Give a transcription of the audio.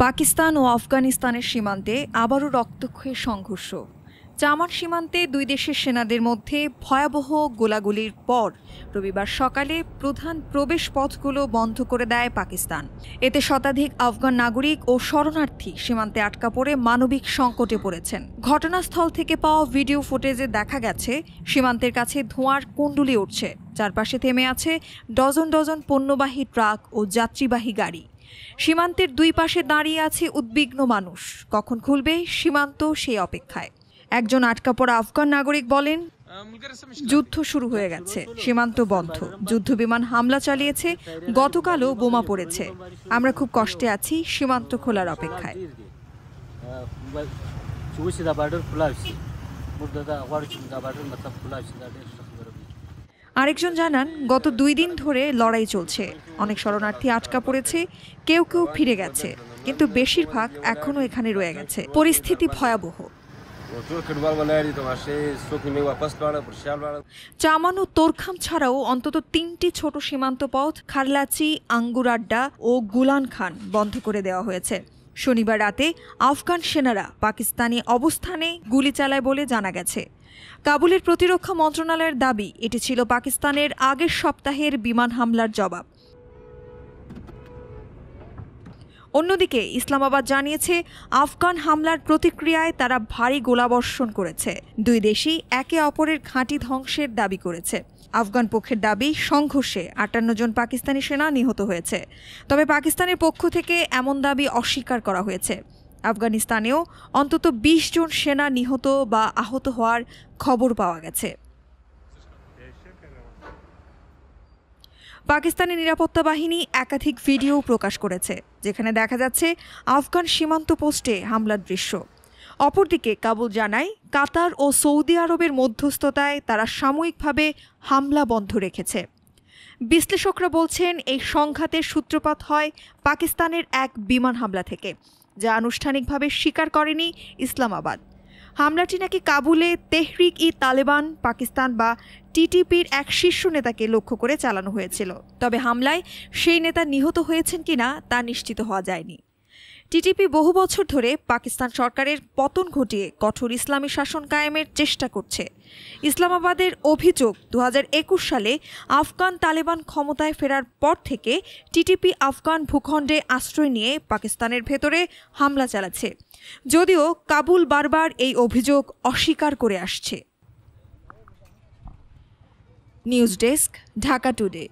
পাকিস্তান ও আফগানিস্তানের সীমান্তে আবারও রক্তক্ষয়ী সংঘর্ষ। চামান সীমান্তে দুই দেশের সেনাদের মধ্যে ভয়াবহ গোলাগুলির পর রবিবার সকালে প্রধান প্রবেশ পথগুলো বন্ধ করে দেয় পাকিস্তান। এতে শতাধিক আফগান নাগরিক ও শরণার্থী সীমান্তে আটকা পড়ে মানবিক সংকটে পড়েছেন। ঘটনাস্থল থেকে পাওয়া ভিডিও ফুটেজে দেখা গেছে সীমান্তের কাছে ধোঁয়ার কুণ্ডুলি উঠছে, চারপাশে থেমে আছে ডজন ডজন পণ্যবাহী ট্রাক ও যাত্রীবাহী গাড়ি। সীমান্তের দুই পাশে দাঁড়িয়ে আছে উদ্বিগ্ন মানুষ, কখন খুলবে সীমান্ত সেই অপেক্ষায়। একজন আটকা পড়া আফগান নাগরিক বলেন, যুদ্ধ শুরু হয়ে গেছে, সীমান্ত বন্ধ, যুদ্ধবিমান হামলা চালিয়েছে, গতকালও বোমা পড়েছে, আমরা খুব কষ্টে আছি, সীমান্ত খোলার অপেক্ষায়। আরেকজন জানান, গত 2 দিন ধরে লড়াই চলছে, অনেক শরণার্থী আটকা পড়েছে, কেউ কেউ ফিরে গেছে, কিন্তু বেশিরভাগ এখনো এখানে রয়ে গেছে। পরিস্থিতি ভয়াবহ। চামান ও তোরখাম ছাড়াও অন্তত 3টি ছোট সীমান্ত পথ খারলাচি, আঙ্গুরাড্ডা ও গুলান খান বন্ধ করে দেওয়া হয়েছে। শনিবার রাতে আফগান সেনারা পাকিস্তানি অবস্থানে গুলি চালায় বলে জানা গেছে। কাবুলের প্রতিরক্ষা মন্ত্রণালয়ের দাবি, এটি ছিল পাকিস্তানের আগের সপ্তাহের বিমান হামলার জবাব। অন্যদিকে ইসলামাবাদ জানিয়েছে, আফগান হামলার প্রতিক্রিয়ায় তারা ভারী গোলাবর্ষণ করেছে। দুই দেশই একে অপরের ঘাঁটি ধ্বংসের দাবি করেছে। আফগান পক্ষের দাবি, সংঘর্ষে 58 জন পাকিস্তানি সেনা নিহত হয়েছে, তবে পাকিস্তানের পক্ষ থেকে এমন দাবি অস্বীকার করা হয়েছে। আফগানিস্তানেও অন্তত 20 জন সেনা নিহত বা আহত হওয়ার খবর পাওয়া গেছে। পাকিস্তানি নিরাপত্তা বাহিনী একাধিক ভিডিও প্রকাশ করেছে, যেখানে দেখা যাচ্ছে আফগান সীমান্ত পোস্টে হামলার দৃশ্য। অপরদিকে কাবুল জানায়, কাতার ও সৌদি আরবের মধ্যস্থতায় তারা সাময়িকভাবে হামলা বন্ধ রেখেছে। বিশ্লেষকরা বলছেন, এই সংঘাতের সূত্রপাত হয় পাকিস্তানের এক বিমান হামলা থেকে, যা আনুষ্ঠানিকভাবে স্বীকার করেনি ইসলামাবাদ। হামলাটি নাকি কাবুলে তেহরিক-ই-তালেবান পাকিস্তান বা টিটিপির এক শীর্ষ নেতাকে লক্ষ্য করে চালানো হয়েছিল, তবে হামলায় সেই নেতা নিহত হয়েছেন কিনা তা নিশ্চিত হওয়া যায়নি। টিটিপি বহু বছর ধরে পাকিস্তান সরকারের পতন ঘটিয়ে কঠোর ইসলামী শাসন কায়েমের চেষ্টা করছে। ইসলামাবাদের অভিযোগ, 2021 সালে আফগান তালেবান ক্ষমতায় ফেরার পর থেকে টিটিপি আফগান ভূখণ্ডে আশ্রয় নিয়ে পাকিস্তানের ভেতরে হামলা চালাচ্ছে, যদিও কাবুল বারবার এই অভিযোগ অস্বীকার করে আসছে। News desk, Dhaka today.